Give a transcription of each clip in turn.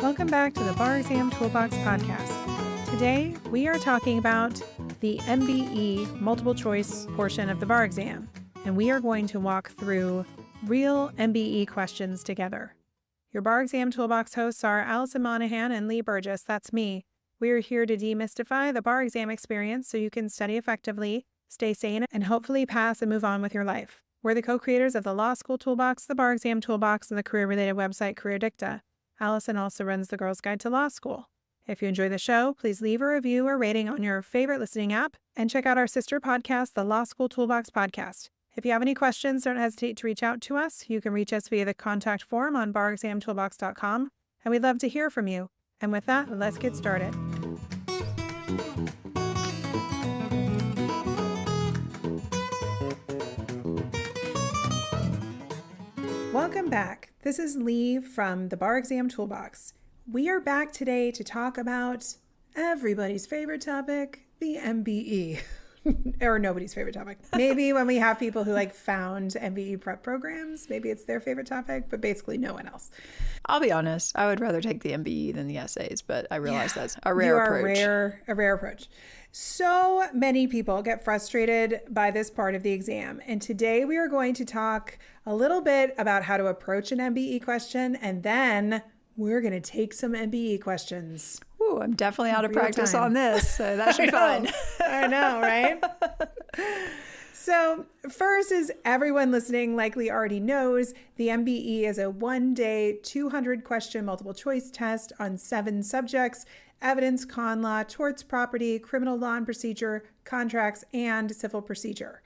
Welcome back to the Bar Exam Toolbox podcast. Today, we are talking about the MBE multiple choice portion of the bar exam, and we are going to walk through real MBE questions together. Your Bar Exam Toolbox hosts are Alison Monahan and Lee Burgess. That's me. We are here to demystify the bar exam experience so you can study effectively, stay sane, and hopefully pass and move on with your life. We're the co-creators of the Law School Toolbox, the Bar Exam Toolbox, and the career-related website Career Dicta. Allison also runs the Girls Guide to Law School. If you enjoy the show, please leave a review or rating on your favorite listening app and check out our sister podcast, the Law School Toolbox Podcast. If you have any questions, don't hesitate to reach out to us. You can reach us via the contact form on barexamtoolbox.com, and we'd love to hear from you. And with that, let's get started. Welcome back. This is Lee from the Bar Exam Toolbox. We are back today to talk about everybody's favorite topic, the MBE. Or nobody's favorite topic. Maybe when we have people who found MBE prep programs, maybe it's their favorite topic, but basically no one else. I'll be honest, I would rather take the MBE than the essays, but I realize that's a rare approach. A rare approach. So many people get frustrated by this part of the exam. And today we are going to talk a little bit about how to approach an MBE question, and then we're going to take some MBE questions. Ooh, I'm definitely out of practice on this, so that should be fun. I know, right? So first, as everyone listening likely already knows, the MBE is a one-day, 200-question multiple-choice test on 7 subjects: evidence, con law, torts, property, criminal law and procedure, contracts, and civil procedure.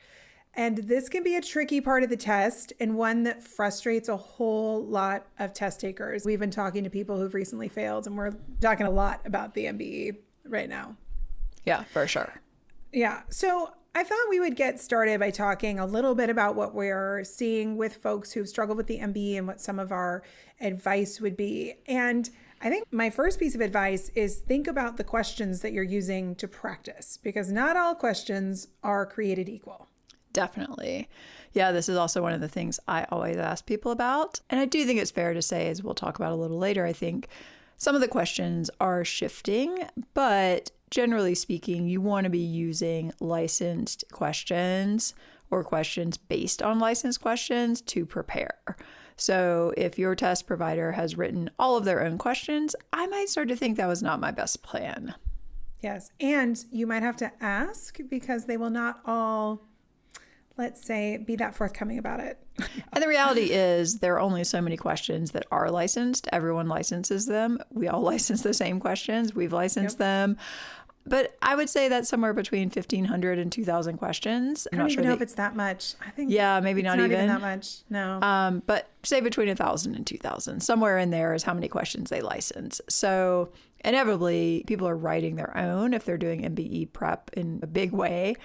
And this can be a tricky part of the test and one that frustrates a whole lot of test takers. We've been talking to people who've recently failed, and we're talking a lot about the MBE right now. Yeah, for sure. Yeah. So I thought we would get started by talking a little bit about what we're seeing with folks who've struggled with the MBE and what some of our advice would be. And I think my first piece of advice is think about the questions that you're using to practice, because not all questions are created equal. Definitely. Yeah, this is also one of the things I always ask people about. And I do think it's fair to say, as we'll talk about a little later, I think some of the questions are shifting, but generally speaking, you want to be using licensed questions or questions based on licensed questions to prepare. So if your test provider has written all of their own questions, I might start to think that was not my best plan. Yes. And you might have to ask, because they will not all, let's say, be that forthcoming about it. And the reality is there are only so many questions that are licensed. Everyone licenses them. We all license the same questions. We've licensed them. But I would say that's somewhere between 1,500 and 2,000 questions. I don't even know if it's that much. I think maybe not even that much. No. But say between 1,000 and 2,000. Somewhere in there is how many questions they license. So inevitably, people are writing their own if they're doing MBE prep in a big way.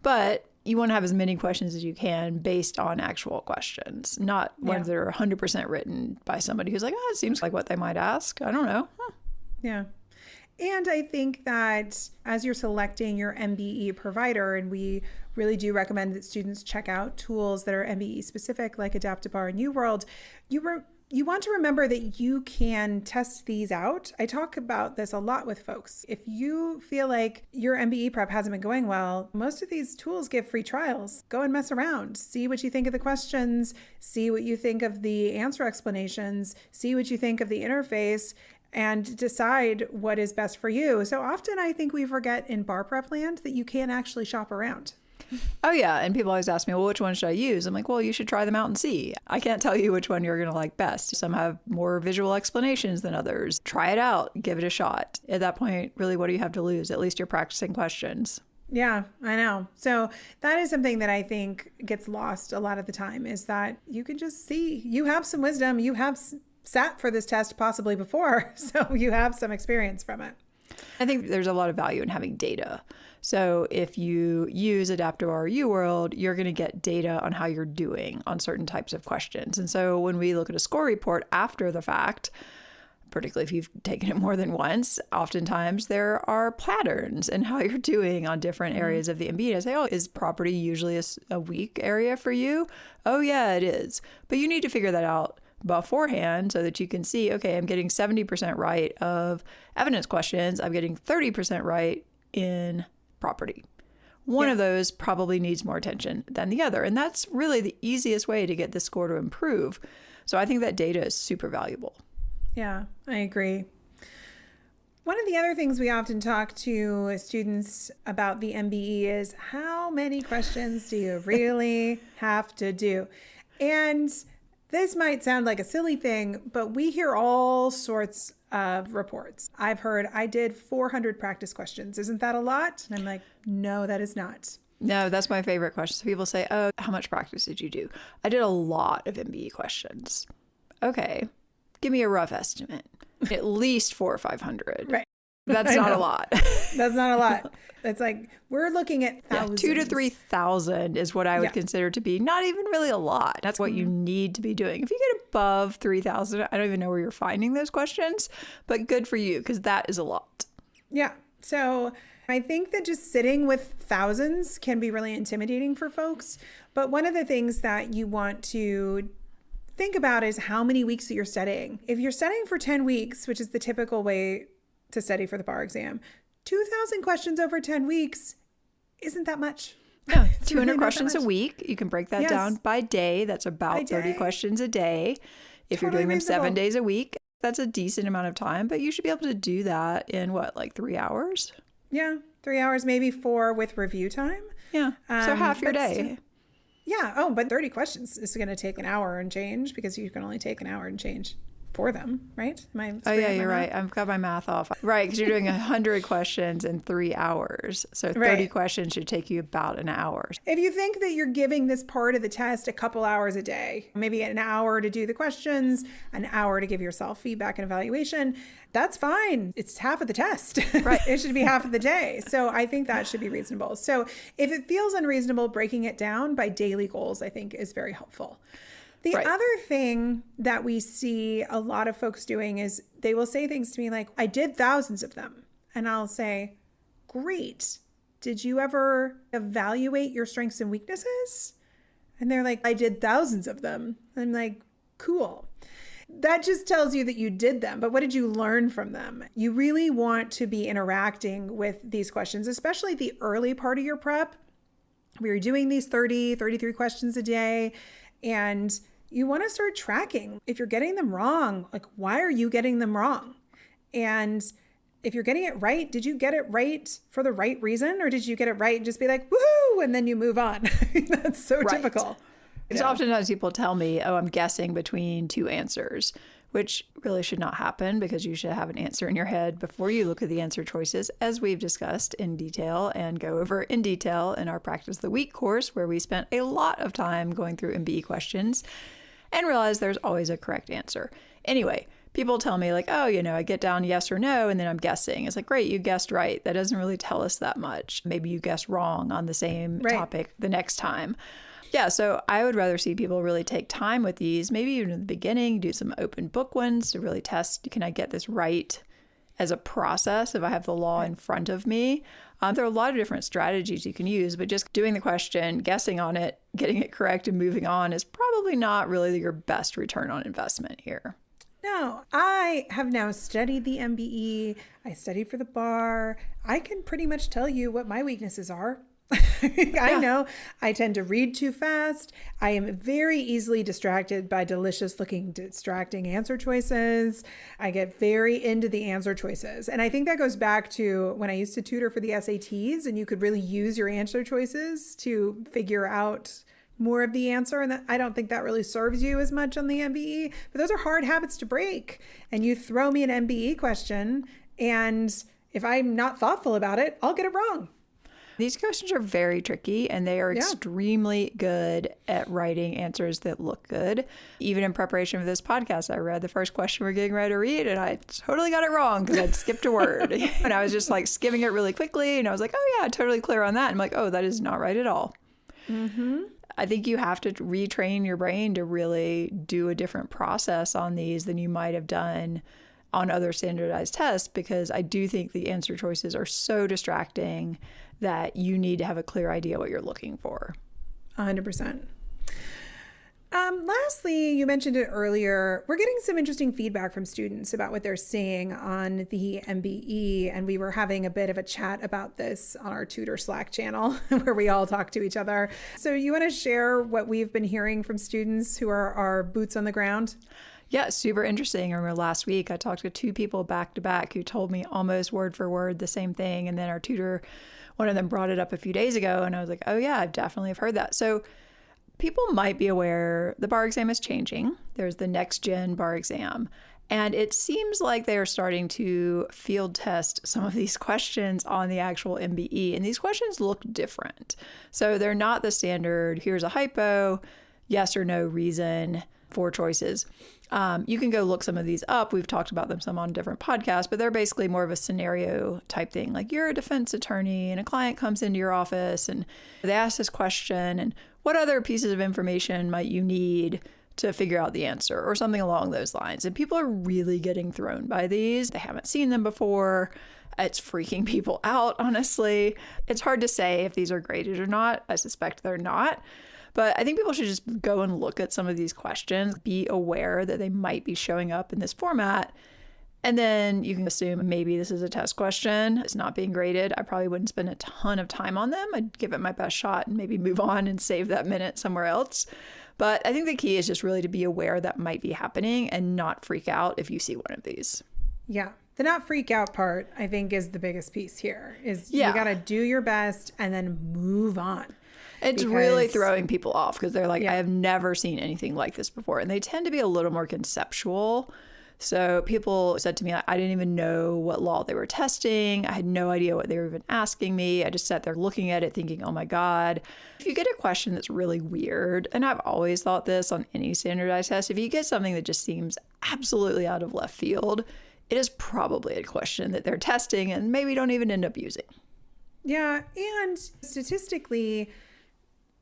But you want to have as many questions as you can based on actual questions, not ones that are 100% written by somebody who's like, it seems like what they might ask. I don't know. Yeah. And I think that as you're selecting your MBE provider, and we really do recommend that students check out tools that are MBE specific, like Adapt-A-Bar and UWorld, you want to remember that you can test these out. I talk about this a lot with folks. If you feel like your MBE prep hasn't been going well, most of these tools give free trials. Go and mess around. See what you think of the questions. See what you think of the answer explanations. See what you think of the interface, and decide what is best for you. So often I think we forget in bar prep land that you can actually shop around. Oh, yeah. And people always ask me, well, which one should I use? I'm like, well, you should try them out and see. I can't tell you which one you're going to like best. Some have more visual explanations than others. Try it out. Give it a shot. At that point, really, what do you have to lose? At least you're practicing questions. Yeah, I know. So that is something that I think gets lost a lot of the time, is that you can just see. You have some wisdom. You have sat for this test possibly before, so you have some experience from it. I think there's a lot of value in having data. So if you use Adapt-A-Bar or UWorld, you're going to get data on how you're doing on certain types of questions. And so when we look at a score report after the fact, particularly if you've taken it more than once, oftentimes there are patterns in how you're doing on different areas of the MBE. I say, is property usually a weak area for you? Oh, yeah, it is. But you need to figure that out beforehand so that you can see, okay, I'm getting 70% right of evidence questions. I'm getting 30% right in property. One of those probably needs more attention than the other. And that's really the easiest way to get the score to improve. So I think that data is super valuable. Yeah, I agree. One of the other things we often talk to students about the MBE is how many questions do you really have to do? And this might sound like a silly thing, but we hear all sorts of reports. I've heard I did 400 practice questions. Isn't that a lot? And I'm like, no, that is not. No, that's my favorite question. So people say, oh, how much practice did you do? I did a lot of MBE questions. Okay, give me a rough estimate. At least 400 or 500. Right. That's not a lot. That's not a lot. It's like, we're looking at thousands. 2,000 to 3,000 is what I would consider to be not even really a lot. That's what you need to be doing. If you get above 3,000, I don't even know where you're finding those questions, but good for you because that is a lot. Yeah. So I think that just sitting with thousands can be really intimidating for folks. But one of the things that you want to think about is how many weeks that you're studying. If you're studying for 10 weeks, which is the typical way to study for the bar exam, 2,000 questions over 10 weeks isn't that much. Yeah, 200 questions a week. You can break that down by day. That's about 30 questions a day. If you're doing them 7 days a week, that's a decent amount of time, but you should be able to do that in like 3 hours? Yeah, 3 hours, maybe 4 with review time. Yeah, so half your day. Yeah. Oh, but 30 questions is going to take an hour and change because you can only take an hour and change for them, right? Oh, yeah, you're right. I've got my math off. Right, because you're doing 100 questions in 3 hours. So 30 questions should take you about an hour. If you think that you're giving this part of the test a couple hours a day, maybe an hour to do the questions, an hour to give yourself feedback and evaluation, that's fine. It's half of the test. Right. It should be half of the day. So I think that should be reasonable. So if it feels unreasonable, breaking it down by daily goals, I think is very helpful. The other thing that we see a lot of folks doing is they will say things to me like, I did thousands of them. And I'll say, great. Did you ever evaluate your strengths and weaknesses? And they're like, I did thousands of them. I'm like, cool. That just tells you that you did them. But what did you learn from them? You really want to be interacting with these questions, especially the early part of your prep. We were doing these 30, 33 questions a day. And you want to start tracking. If you're getting them wrong, like, why are you getting them wrong? And if you're getting it right, did you get it right for the right reason? Or did you get it right and just be like, woohoo, and then you move on? That's so typical. So oftentimes people tell me, oh, I'm guessing between 2 answers, which really should not happen because you should have an answer in your head before you look at the answer choices, as we've discussed in detail and go over in detail in our Practice of the Week course, where we spent a lot of time going through MBE questions and realize there's always a correct answer. Anyway, people tell me like, oh, I get down yes or no, and then I'm guessing. It's like, great, you guessed right. That doesn't really tell us that much. Maybe you guessed wrong on the same topic the next time. Yeah, so I would rather see people really take time with these, maybe even in the beginning, do some open book ones to really test, can I get this right as a process if I have the law in front of me? There are a lot of different strategies you can use, but just doing the question, guessing on it, getting it correct and moving on is probably not really your best return on investment here. No, I have now studied the MBE. I studied for the bar. I can pretty much tell you what my weaknesses are. I know I tend to read too fast. I am very easily distracted by delicious looking, distracting answer choices. I get very into the answer choices. And I think that goes back to when I used to tutor for the SATs, and you could really use your answer choices to figure out more of the answer. And I don't think that really serves you as much on the MBE, but those are hard habits to break. And you throw me an MBE question, and if I'm not thoughtful about it, I'll get it wrong. These questions are very tricky, and they are extremely good at writing answers that look good. Even in preparation for this podcast, I read the first question we're getting ready to read, and I totally got it wrong because I'd skipped a word. And I was just like skimming it really quickly, and I was like, oh yeah, totally clear on that. And I'm like, oh, that is not right at all. Mm-hmm. I think you have to retrain your brain to really do a different process on these than you might have done on other standardized tests, because I do think the answer choices are so distracting that you need to have a clear idea what you're looking for. 100%. Lastly, you mentioned it earlier, we're getting some interesting feedback from students about what they're seeing on the MBE, and we were having a bit of a chat about this on our tutor Slack channel where we all talk to each other. So you want to share what we've been hearing from students who are our boots on the ground? Yeah, super interesting. I remember last week I talked to 2 people back to back who told me almost word for word the same thing. And then our tutor, one of them brought it up a few days ago, and I was like, oh yeah, I definitely have heard that. So people might be aware the bar exam is changing. There's the next gen bar exam. And it seems like they are starting to field test some of these questions on the actual MBE. And these questions look different. So they're not the standard, here's a hypo, yes or no reason, 4 choices. You can go look some of these up. We've talked about them some on different podcasts, but they're basically more of a scenario type thing. Like you're a defense attorney and a client comes into your office and they ask this question and what other pieces of information might you need to figure out the answer or something along those lines. And people are really getting thrown by these. They haven't seen them before. It's freaking people out, honestly. It's hard to say if these are graded or not. I suspect they're not. But I think people should just go and look at some of these questions, be aware that they might be showing up in this format. And then you can assume maybe this is a test question. It's not being graded. I probably wouldn't spend a ton of time on them. I'd give it my best shot and maybe move on and save that minute somewhere else. But I think the key is just really to be aware that might be happening and not freak out if you see one of these. Yeah. The not freak out part, I think, is the biggest piece here. You got to do your best and then move on. It's really throwing people off because they're like, I have never seen anything like this before. And they tend to be a little more conceptual. So people said to me, I didn't even know what law they were testing. I had no idea what they were even asking me. I just sat there looking at it thinking, oh my God. If you get a question that's really weird, and I've always thought this on any standardized test, if you get something that just seems absolutely out of left field, it is probably a question that they're testing and maybe don't even end up using. Yeah. And statistically,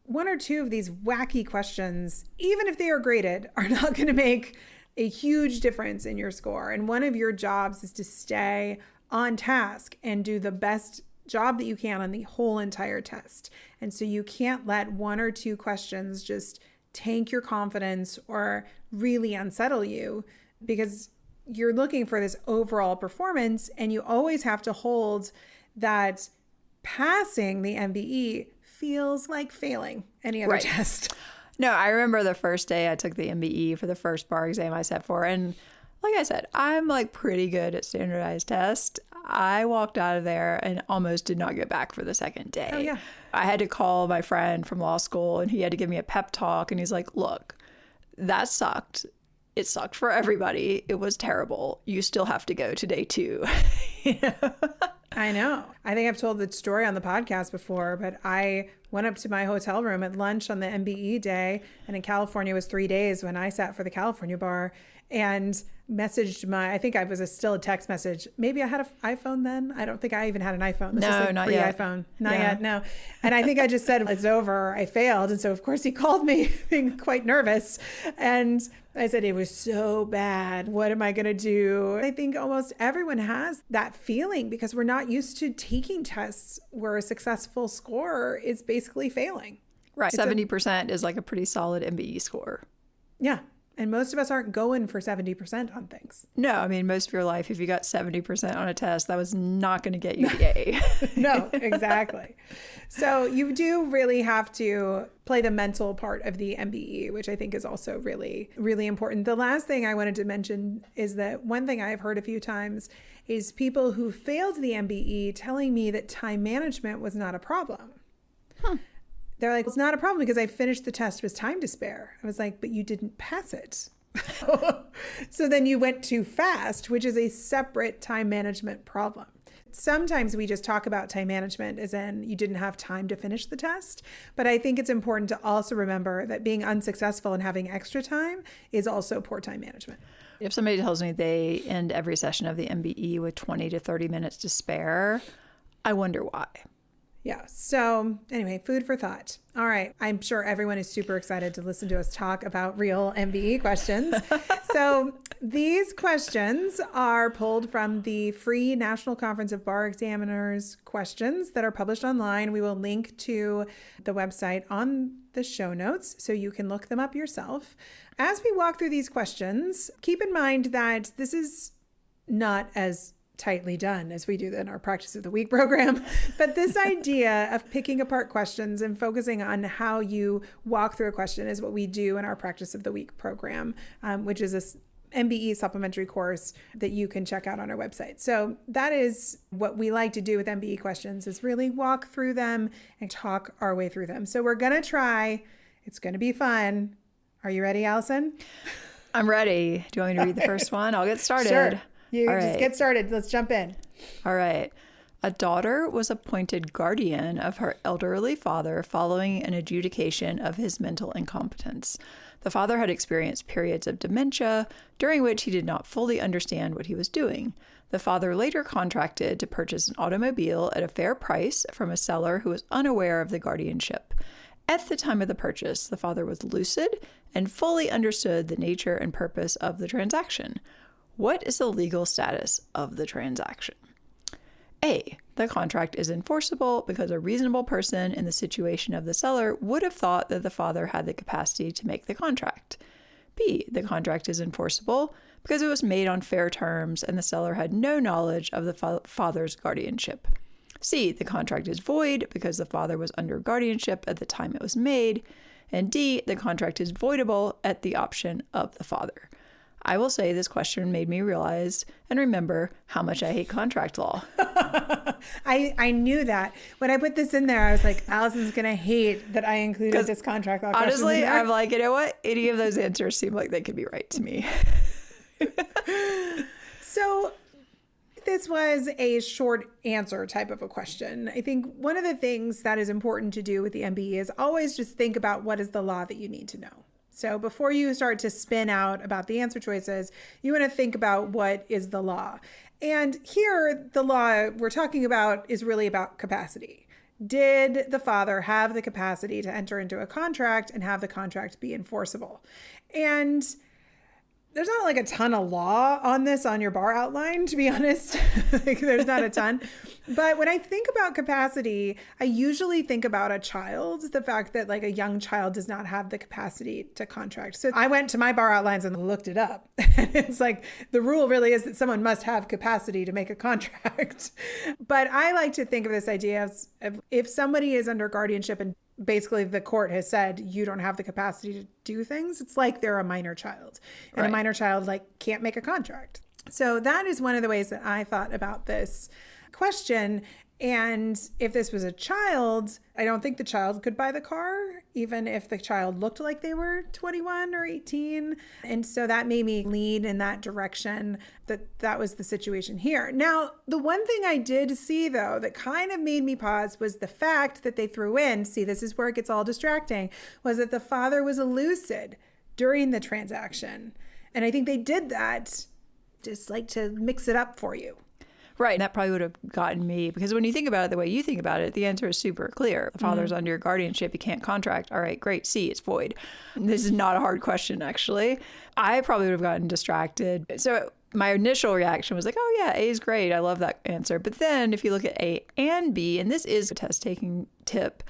1 or 2 of these wacky questions, even if they are graded, are not going to make a huge difference in your score. And one of your jobs is to stay on task and do the best job that you can on the whole entire test. And so you can't let 1 or 2 questions just tank your confidence or really unsettle you, because you're looking for this overall performance, and you always have to hold that passing the MBE feels like failing any other test. No, I remember the first day I took the MBE for the first bar exam I sat for. And like I said, I'm like pretty good at standardized tests. I walked out of there and almost did not get back for the second day. Oh, yeah. I had to call my friend from law school and he had to give me a pep talk. And he's like, look, that sucked. It sucked for everybody. It was terrible. You still have to go to day 2. You know? I know. I think I've told the story on the podcast before, but I went up to my hotel room at lunch on the MBE day, and in California it was 3 days when I sat for the California bar, and messaged I think I was still a text message. Maybe I had an iPhone then. I don't think I even had an iPhone. This was like not yet. iPhone. Not yet, no. And I think I just said, it's over. I failed. And so of course he called me being quite nervous. And I said, it was so bad. What am I going to do? I think almost everyone has that feeling because we're not used to taking tests where a successful score is basically failing. Right. 70% is like a pretty solid MBE score. Yeah. And most of us aren't going for 70% on things. No, I mean, most of your life, if you got 70% on a test, that was not going to get you the A. No, exactly. So you do really have to play the mental part of the MBE, which I think is also really, really important. The last thing I wanted to mention is that one thing I've heard a few times is people who failed the MBE telling me that time management was not a problem. They're like, it's not a problem because I finished the test with time to spare. I was like, but you didn't pass it. So then you went too fast, which is a separate time management problem. Sometimes we just talk about time management as in you didn't have time to finish the test. But I think it's important to also remember that being unsuccessful and having extra time is also poor time management. If somebody tells me they end every session of the MBE with 20 to 30 minutes to spare, I wonder why. Yeah. So anyway, food for thought. All right. I'm sure everyone is super excited to listen to us talk about real MBE questions. So these questions are pulled from the free National Conference of Bar Examiners questions that are published online. We will link to the website on the show notes so you can look them up yourself. As we walk through these questions, keep in mind that this is not as tightly done as we do in our Practice of the Week program. But this idea of picking apart questions and focusing on how you walk through a question is what we do in our Practice of the Week program, which is a MBE supplementary course that you can check out on our website. So that is what we like to do with MBE questions, is really walk through them and talk our way through them. So we're going to try. It's going to be fun. Are you ready, Alison? I'm ready. Do you want me to read the first one? I'll get started. Sure. You All just right. get started. Let's jump in. All right. A daughter was appointed guardian of her elderly father following an adjudication of his mental incompetence. The father had experienced periods of dementia during which he did not fully understand what he was doing. The father later contracted to purchase an automobile at a fair price from a seller who was unaware of the guardianship. At the time of the purchase, the father was lucid and fully understood the nature and purpose of the transaction. What is the legal status of the transaction? A. The contract is enforceable because a reasonable person in the situation of the seller would have thought that the father had the capacity to make the contract. B. The contract is enforceable because it was made on fair terms and the seller had no knowledge of the father's guardianship. C. The contract is void because the father was under guardianship at the time it was made. And D. The contract is voidable at the option of the father. I will say this question made me realize and remember how much I hate contract law. I knew that. When I put this in there, I was like, Allison's going to hate that I included this contract law question in Honestly, there. I'm like, you know what? Any of those answers seem like they could be right to me. So this was a short answer type of a question. I think one of the things that is important to do with the MBE is always just think about what is the law that you need to know. So before you start to spin out about the answer choices, you want to think about what is the law. And here, the law we're talking about is really about capacity. Did the father have the capacity to enter into a contract and have the contract be enforceable? And there's not like a ton of law on this on your bar outline, to be honest. Like, there's not a ton. But when I think about capacity, I usually think about a child, the fact that like a young child does not have the capacity to contract. So I went to my bar outlines and looked it up. And it's like the rule really is that someone must have capacity to make a contract. But I like to think of this idea of if somebody is under guardianship and basically the court has said you don't have the capacity to do things, it's like they're a minor child, and a minor child like can't make a contract. So that is one of the ways that I thought about this question. And if this was a child, I don't think the child could buy the car, even if the child looked like they were 21 or 18. And so that made me lean in that direction, that was the situation here. Now, the one thing I did see, though, that kind of made me pause was the fact that they threw in, see, this is where it gets all distracting, was that the father was lucid during the transaction. And I think they did that just like to mix it up for you. Right. And that probably would have gotten me, because when you think about it the way you think about it, the answer is super clear. The father's under your guardianship. He can't contract. All right, great. C, it's void. This is not a hard question, actually. I probably would have gotten distracted. So my initial reaction was like, oh, yeah, A is great. I love that answer. But then if you look at A and B, and this is a test taking tip,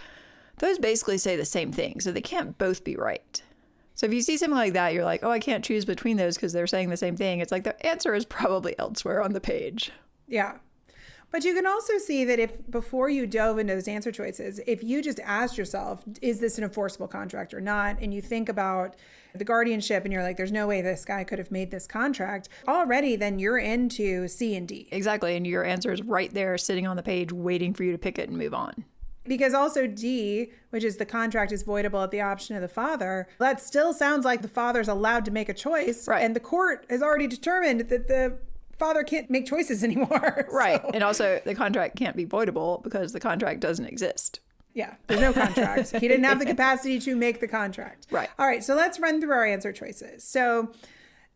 those basically say the same thing. So they can't both be right. So if you see something like that, you're like, oh, I can't choose between those because they're saying the same thing. It's like the answer is probably elsewhere on the page. Yeah. But you can also see that if before you dove into those answer choices, if you just asked yourself, is this an enforceable contract or not? And you think about the guardianship and you're like, there's no way this guy could have made this contract. Already then you're into C and D. Exactly. And your answer is right there sitting on the page waiting for you to pick it and move on. Because also D, which is the contract is voidable at the option of the father, that still sounds like the father's allowed to make a choice. Right. And the court has already determined that the father can't make choices anymore. Right. So, And also the contract can't be voidable because the contract doesn't exist. yeah, there's no contract. He didn't have the capacity to make the contract. Right. All right, so let's run through our answer choices. So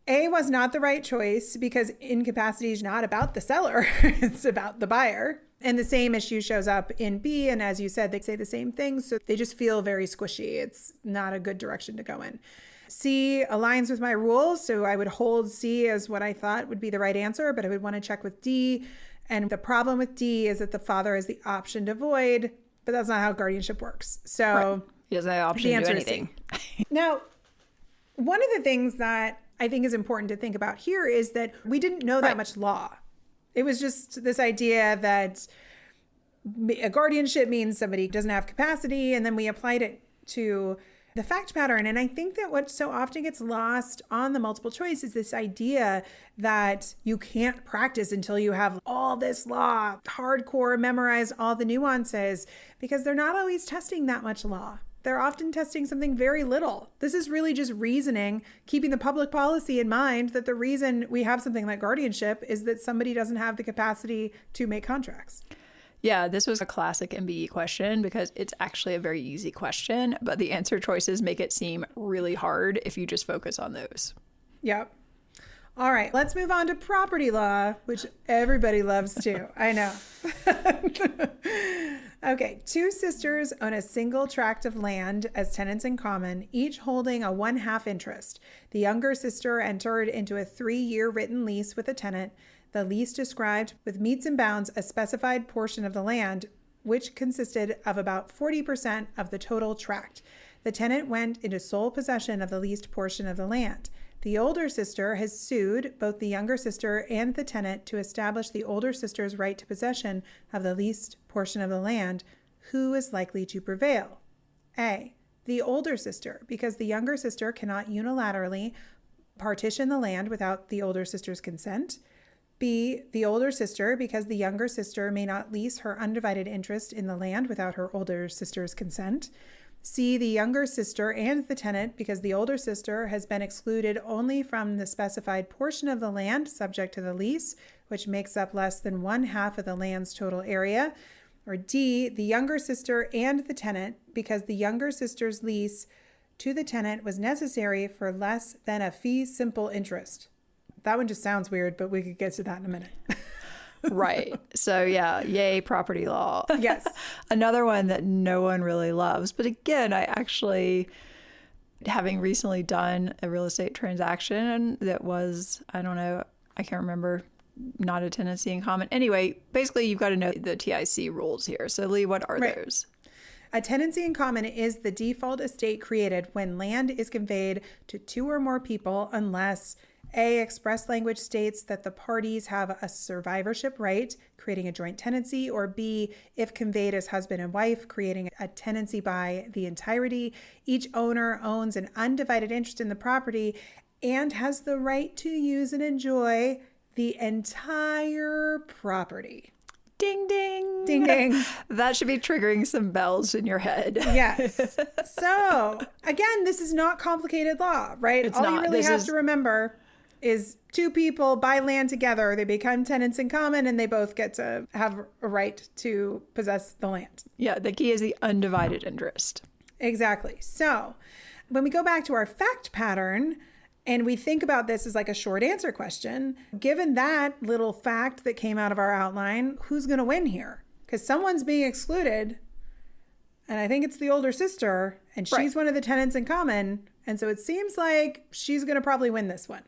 A was not the right choice because incapacity is not about the seller. It's about the buyer. And the same issue shows up in B. And as you said, they say the same thing. So they just feel very squishy. It's not a good direction to go in. C aligns with my rules. So I would hold C as what I thought would be the right answer, but I would want to check with D. And the problem with D is that the father has the option to void, but that's not how guardianship works. So right. He doesn't have the option to do anything. Now, one of the things that I think is important to think about here is that we didn't know that much law. It was just this idea that a guardianship means somebody doesn't have capacity, and then we applied it to the fact pattern. And I think that what so often gets lost on the multiple choice is this idea that you can't practice until you have all this law, hardcore, memorize all the nuances, because they're not always testing that much law. They're often testing something very little. This is really just reasoning, keeping the public policy in mind that the reason we have something like guardianship is that somebody doesn't have the capacity to make contracts. Yeah, this was a classic MBE question because it's actually a very easy question, but the answer choices make it seem really hard if you just focus on those. Yep. All right, let's move on to property law, which everybody loves too. I know. Okay, two sisters own a single tract of land as tenants in common, each holding a 1/2 interest. The younger sister entered into a 3-year written lease with a tenant. The lease described with metes and bounds a specified portion of the land, which consisted of about 40% of the total tract. The tenant went into sole possession of the leased portion of the land. The older sister has sued both the younger sister and the tenant to establish the older sister's right to possession of the leased portion of the land. Who is likely to prevail? A, the older sister, because the younger sister cannot unilaterally partition the land without the older sister's consent. B, the older sister, because the younger sister may not lease her undivided interest in the land without her older sister's consent. C, the younger sister and the tenant, because the older sister has been excluded only from the specified portion of the land subject to the lease, which makes up less than 1/2 of the land's total area. Or D, the younger sister and the tenant, because the younger sister's lease to the tenant was necessary for less than a fee simple interest. That one just sounds weird, but we could get to that in a minute. Right. So yeah, yay, property law. Yes. Another one that no one really loves. But again, I actually, having recently done a real estate transaction that was, I don't know, I can't remember, not a tenancy in common. Anyway, basically you've got to know the TIC rules here. So Lee, what are those? A tenancy in common is the default estate created when land is conveyed to 2 or more people unless A, express language states that the parties have a survivorship right, creating a joint tenancy, or B, if conveyed as husband and wife, creating a tenancy by the entirety. Each owner owns an undivided interest in the property and has the right to use and enjoy the entire property. Ding, ding. Ding, ding. That should be triggering some bells in your head. Yes. So, again, this is not complicated law, right? It's All not. you really have to remember is 2 people buy land together, they become tenants in common, and they both get to have a right to possess the land. Yeah, the key is the undivided interest. Exactly. So when we go back to our fact pattern and we think about this as like a short answer question, given that little fact that came out of our outline, who's going to win here? Because someone's being excluded, and I think it's the older sister, and she's one of the tenants in common. And so it seems like she's going to probably win this one.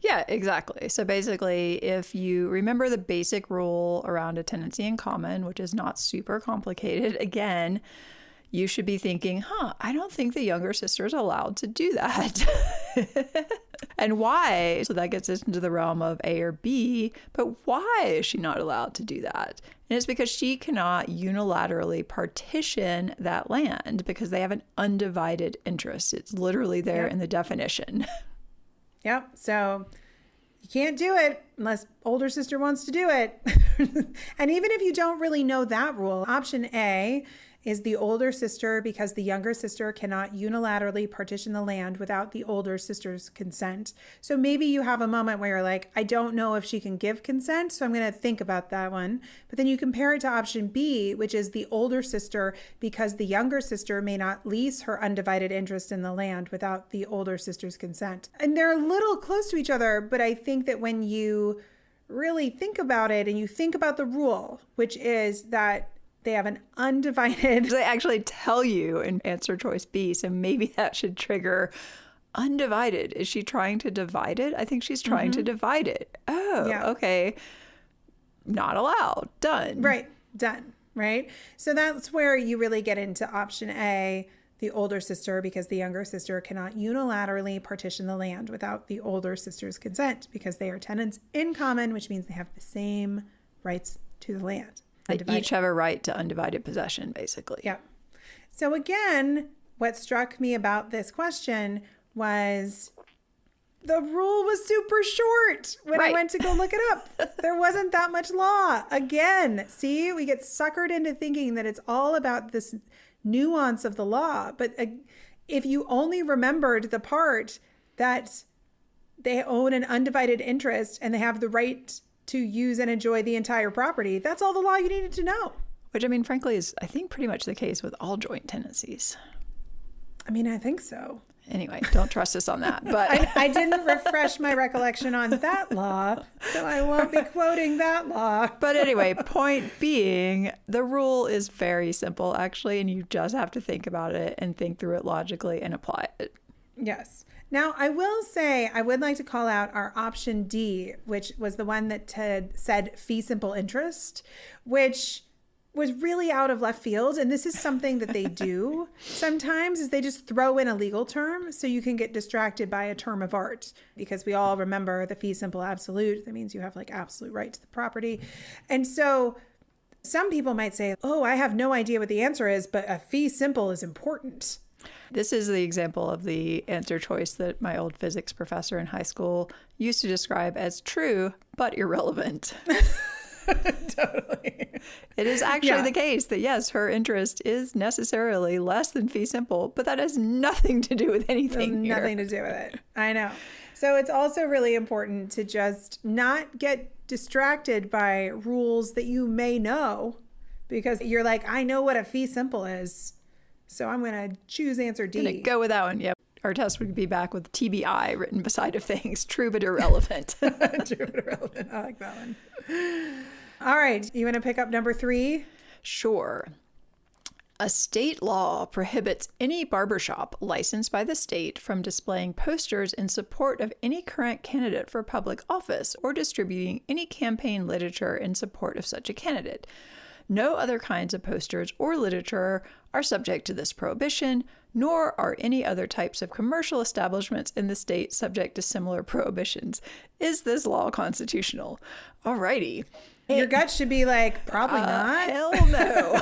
Yeah, exactly. So basically, if you remember the basic rule around a tenancy in common, which is not super complicated, again, you should be thinking, I don't think the younger sister is allowed to do that. And why? So that gets us into the realm of A or B, but why is she not allowed to do that? And it's because she cannot unilaterally partition that land because they have an undivided interest. It's literally there in the definition. Yep. So you can't do it unless older sister wants to do it. And even if you don't really know that rule, option A is the older sister because the younger sister cannot unilaterally partition the land without the older sister's consent. So maybe you have a moment where you're like, I don't know if she can give consent, so I'm going to think about that one. But then you compare it to option B, which is the older sister because the younger sister may not lease her undivided interest in the land without the older sister's consent. And they're a little close to each other, but I think that when you really think about it and you think about the rule, which is that they have an undivided... They actually tell you in answer choice B, so maybe that should trigger undivided. Is she trying to divide it? I think she's trying to divide it. Oh, yeah. Okay. Not allowed. Done. Right. Done. Right? So that's where you really get into option A, the older sister, because the younger sister cannot unilaterally partition the land without the older sister's consent because they are tenants in common, which means they have the same rights to the land. They each have a right to undivided possession, basically. Yeah. So again, what struck me about this question was the rule was super short when I went to go look it up. There wasn't that much law. Again, see, we get suckered into thinking that it's all about this nuance of the law. But if you only remembered the part that they own an undivided interest and they have the right to use and enjoy the entire property, that's all the law you needed to know. Which, I mean, frankly, is, I think, pretty much the case with all joint tenancies. I mean, I think so. Anyway, don't trust us on that. But I didn't refresh my recollection on that law, so I won't be quoting that law. But anyway, point being, the rule is very simple, actually, and you just have to think about it and think through it logically and apply it. Yes. Now, I will say, I would like to call out our option D, which was the one that said fee simple interest, which was really out of left field. And this is something that they do sometimes, is they just throw in a legal term so you can get distracted by a term of art, because we all remember the fee simple absolute. That means you have like absolute right to the property. And so some people might say, oh, I have no idea what the answer is, but a fee simple is important. This is the example of the answer choice that my old physics professor in high school used to describe as true, but irrelevant. Totally. It is actually the case that, yes, her interest is necessarily less than fee simple, but that has nothing to do with anything here. Nothing to do with it. I know. So it's also really important to just not get distracted by rules that you may know, because you're like, I know what a fee simple is, so I'm going to choose answer D. Gonna go with that one. Yep. Our test would be back with TBI written beside of things. True but irrelevant. True but irrelevant. I like that one. All right. You want to pick up number 3? Sure. A state law prohibits any barbershop licensed by the state from displaying posters in support of any current candidate for public office or distributing any campaign literature in support of such a candidate. No other kinds of posters or literature are subject to this prohibition, nor are any other types of commercial establishments in the state subject to similar prohibitions. Is this law constitutional? Alrighty. Your gut should be like, probably not. Hell no.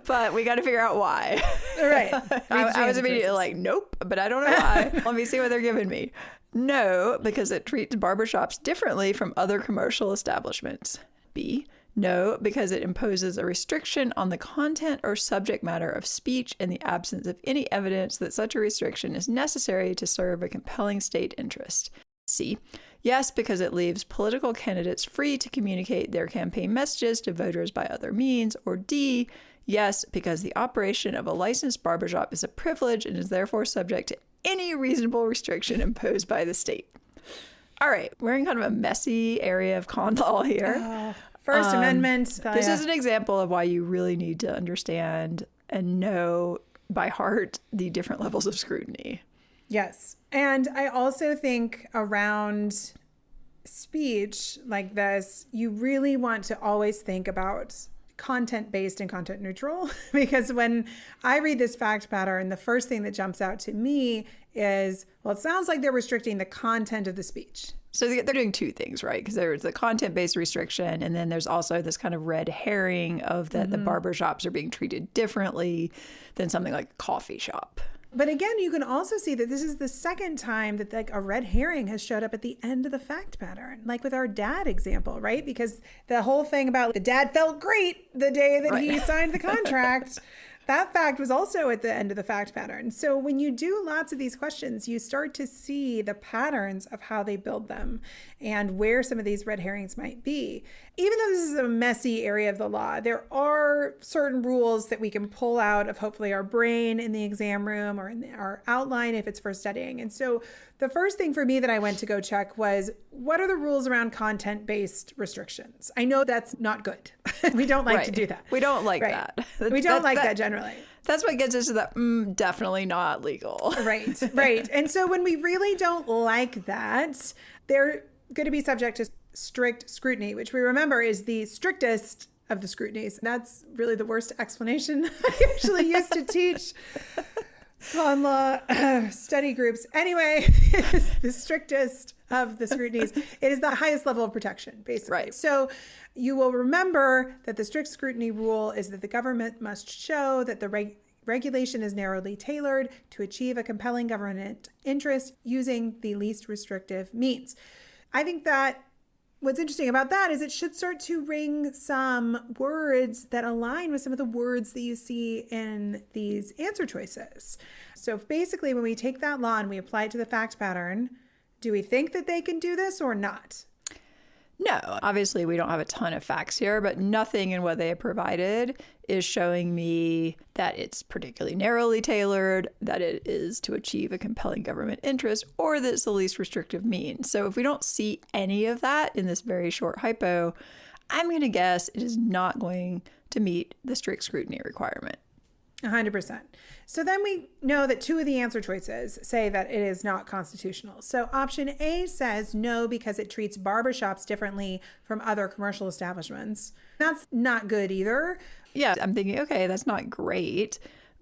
But we got to figure out why. Right. I was immediately like, nope, but I don't know why. Let me see what they're giving me. No, because it treats barbershops differently from other commercial establishments. B, no, because it imposes a restriction on the content or subject matter of speech in the absence of any evidence that such a restriction is necessary to serve a compelling state interest. C, yes, because it leaves political candidates free to communicate their campaign messages to voters by other means. Or D, yes, because the operation of a licensed barbershop is a privilege and is therefore subject to any reasonable restriction imposed by the state. All right, we're in kind of a messy area of con law here. First Amendment. This is an example of why you really need to understand and know by heart the different levels of scrutiny. Yes. And I also think around speech like this, you really want to always think about content-based and content neutral, because when I read this fact pattern, the first thing that jumps out to me is, well, it sounds like they're restricting the content of the speech. So they're doing two things, right? Because there's the content-based restriction, and then there's also this kind of red herring of that the barbershops are being treated differently than something like a coffee shop. But again, you can also see that this is the second time that like a red herring has showed up at the end of the fact pattern, like with our dad example, right? Because the whole thing about the dad felt great the day that he signed the contract, that fact was also at the end of the fact pattern. So when you do lots of these questions, you start to see the patterns of how they build them and where some of these red herrings might be. Even though this is a messy area of the law, there are certain rules that we can pull out of hopefully our brain in the exam room or in our outline if it's for studying. And so the first thing for me that I went to go check was, what are the rules around content-based restrictions? I know that's not good. We don't like to do that. We don't like that. We don't like that generally. That's what gets us to that, definitely not legal. Right. And so when we really don't like that, they're going to be subject to strict scrutiny, which we remember is the strictest of the scrutinies. That's really the worst explanation I usually used to teach con law study groups. Anyway, it's the strictest of the scrutinies. It is the highest level of protection, basically. Right. So you will remember that the strict scrutiny rule is that the government must show that the regulation is narrowly tailored to achieve a compelling government interest using the least restrictive means. I think that what's interesting about that is it should start to ring some words that align with some of the words that you see in these answer choices. So basically, when we take that law and we apply it to the fact pattern, do we think that they can do this or not? No, obviously we don't have a ton of facts here, but nothing in what they have provided is showing me that it's particularly narrowly tailored, that it is to achieve a compelling government interest, or that it's the least restrictive means. So if we don't see any of that in this very short hypo, I'm going to guess it is not going to meet the strict scrutiny requirement. 100%. So then we know that two of the answer choices say that it is not constitutional. So option A says no because it treats barbershops differently from other commercial establishments. That's not good either. Yeah, I'm thinking, okay, that's not great,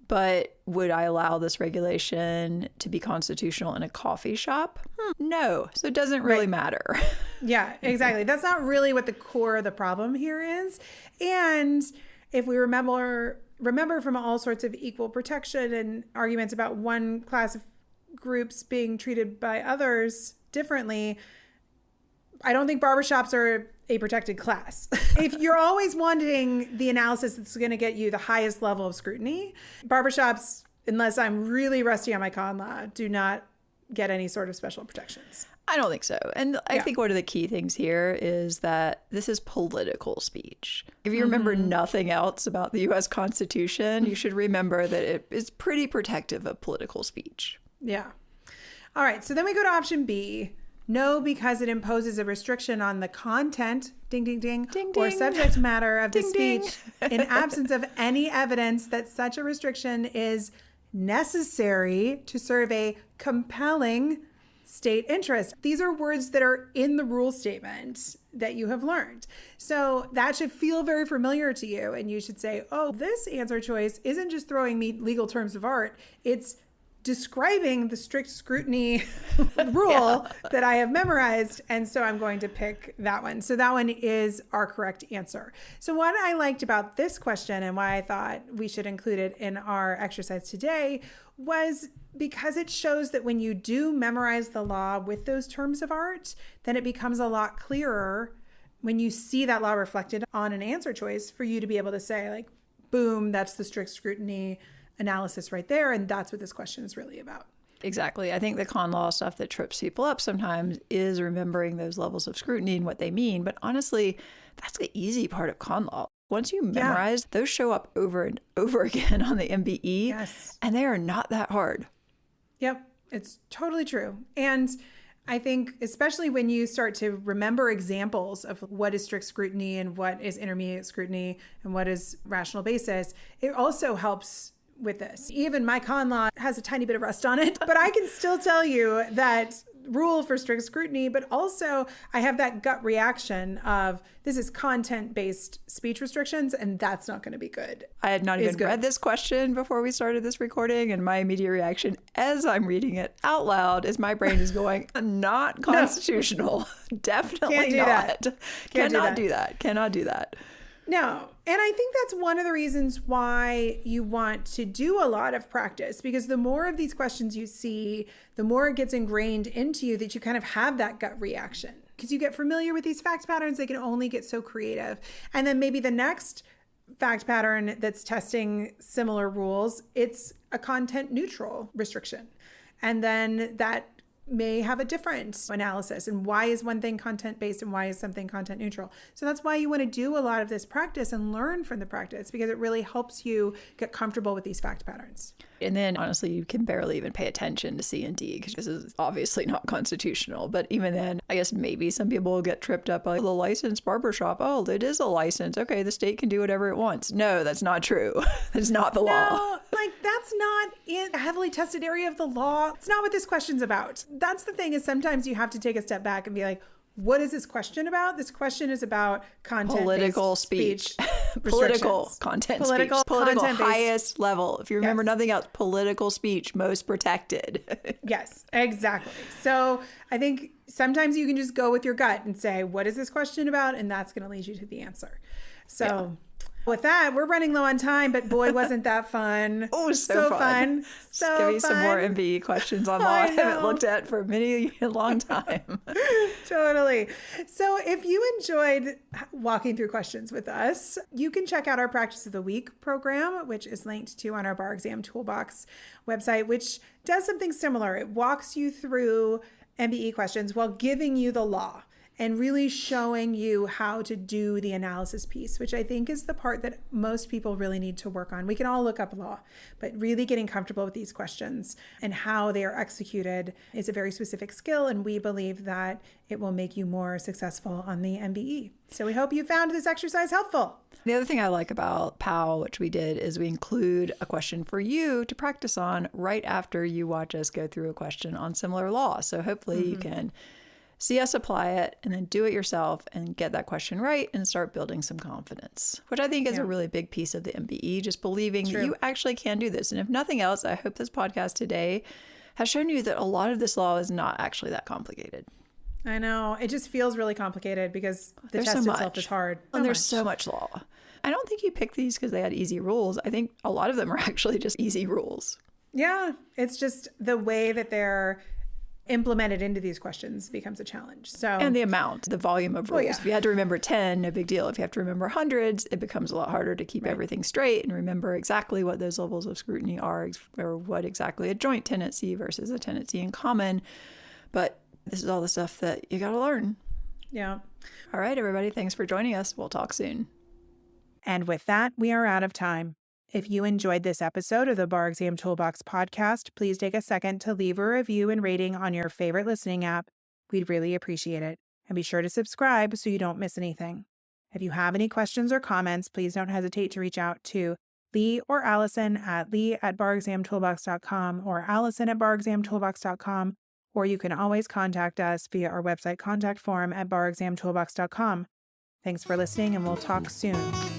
but would I allow this regulation to be constitutional in a coffee shop? No. So it doesn't really matter. Yeah, exactly. That's not really what the core of the problem here is. And if we remember from all sorts of equal protection and arguments about one class of groups being treated by others differently, I don't think barbershops are a protected class. If you're always wanting the analysis that's going to get you the highest level of scrutiny, barbershops, unless I'm really rusty on my con law, do not get any sort of special protections. I don't think so. And I think one of the key things here is that this is political speech. If you remember nothing else about the U.S. Constitution, you should remember that it is pretty protective of political speech. Yeah. All right. So then we go to option B. No, because it imposes a restriction on the content, ding, ding, ding, ding, or ding. subject matter of Ding, the speech ding. in absence of any evidence that such a restriction is necessary to serve a compelling state interest. These are words that are in the rule statement that you have learned. So that should feel very familiar to you. And you should say, oh, this answer choice isn't just throwing me legal terms of art. It's describing the strict scrutiny rule that I have memorized. And so I'm going to pick that one. So that one is our correct answer. So what I liked about this question and why I thought we should include it in our exercise today was because it shows that when you do memorize the law with those terms of art, then it becomes a lot clearer when you see that law reflected on an answer choice for you to be able to say, like, boom, that's the strict scrutiny analysis right there. And that's what this question is really about. Exactly. I think the con law stuff that trips people up sometimes is remembering those levels of scrutiny and what they mean. But honestly, that's the easy part of con law. Once you memorize, those show up over and over again on the MBE. Yes. And they are not that hard. Yep, it's totally true. And I think especially when you start to remember examples of what is strict scrutiny and what is intermediate scrutiny and what is rational basis, it also helps with this. Even my con law has a tiny bit of rust on it, but I can still tell you that rule for strict scrutiny, but also I have that gut reaction of this is content-based speech restrictions, and that's not going to be good. I had not even read this question before we started this recording, and my immediate reaction as I'm reading it out loud is my brain is going, not constitutional. No. Definitely not. Cannot do that. Cannot do that. No. And I think that's one of the reasons why you want to do a lot of practice, because the more of these questions you see, the more it gets ingrained into you that you kind of have that gut reaction. Because you get familiar with these fact patterns, they can only get so creative. And then maybe the next fact pattern that's testing similar rules, it's a content neutral restriction. And then that may have a different analysis. And why is one thing content based and why is something content neutral? So that's why you want to do a lot of this practice and learn from the practice, because it really helps you get comfortable with these fact patterns. And then honestly, you can barely even pay attention to C and D because this is obviously not constitutional. But even then, I guess maybe some people will get tripped up by the licensed barbershop. Oh, it is a license. Okay, the state can do whatever it wants. No, that's not true. That's not the law. No, like that's not in a heavily tested area of the law. It's not what this question's about. That's the thing, is sometimes you have to take a step back and be like, what is this question about? This question is about content, political speech. Political content political speech. Political content-based. highest level. If you remember Yes. nothing else, political speech, most protected. Yes, exactly. So I think sometimes you can just go with your gut and say, what is this question about? And that's going to lead you to the answer. So with that, we're running low on time, but boy, wasn't that fun. Oh, so fun. So Give me fun. some more MBE questions on law I haven't looked at for a long time. Totally. So if you enjoyed walking through questions with us, you can check out our Practice of the Week program, which is linked to on our Bar Exam Toolbox website, which does something similar. It walks you through MBE questions while giving you the law and really showing you how to do the analysis piece, which I think is the part that most people really need to work on. We can all look up law, but really getting comfortable with these questions and how they are executed is a very specific skill, and we believe that it will make you more successful on the MBE. So we hope you found this exercise helpful. The other thing I like about POW, which we did, is we include a question for you to practice on right after you watch us go through a question on similar law. So hopefully you can see us apply it and then do it yourself and get that question right and start building some confidence, which I think is a really big piece of the MBE, just believing that you actually can do this. And if nothing else, I hope this podcast today has shown you that a lot of this law is not actually that complicated. I know. It just feels really complicated because the There's test so itself much. is hard. And there's so much law. I don't think you picked these because they had easy rules. I think a lot of them are actually just easy rules. Yeah. It's just the way that they're implemented into these questions becomes a challenge. So, and the amount, the volume of rules. yeah. If you had to remember 10, no big deal. If you have to remember hundreds, it becomes a lot harder to keep everything straight and remember exactly what those levels of scrutiny are, or what exactly a joint tenancy versus a tenancy in common. But this is all the stuff that you got to learn. Yeah. All right, everybody. Thanks for joining us. We'll talk soon. And with that, we are out of time. If you enjoyed this episode of the Bar Exam Toolbox podcast, please take a second to leave a review and rating on your favorite listening app. We'd really appreciate it. And be sure to subscribe so you don't miss anything. If you have any questions or comments, please don't hesitate to reach out to Lee or Alison at lee@barexamtoolbox.com or alison@barexamtoolbox.com, or you can always contact us via our website contact form at barexamtoolbox.com. Thanks for listening, and we'll talk soon.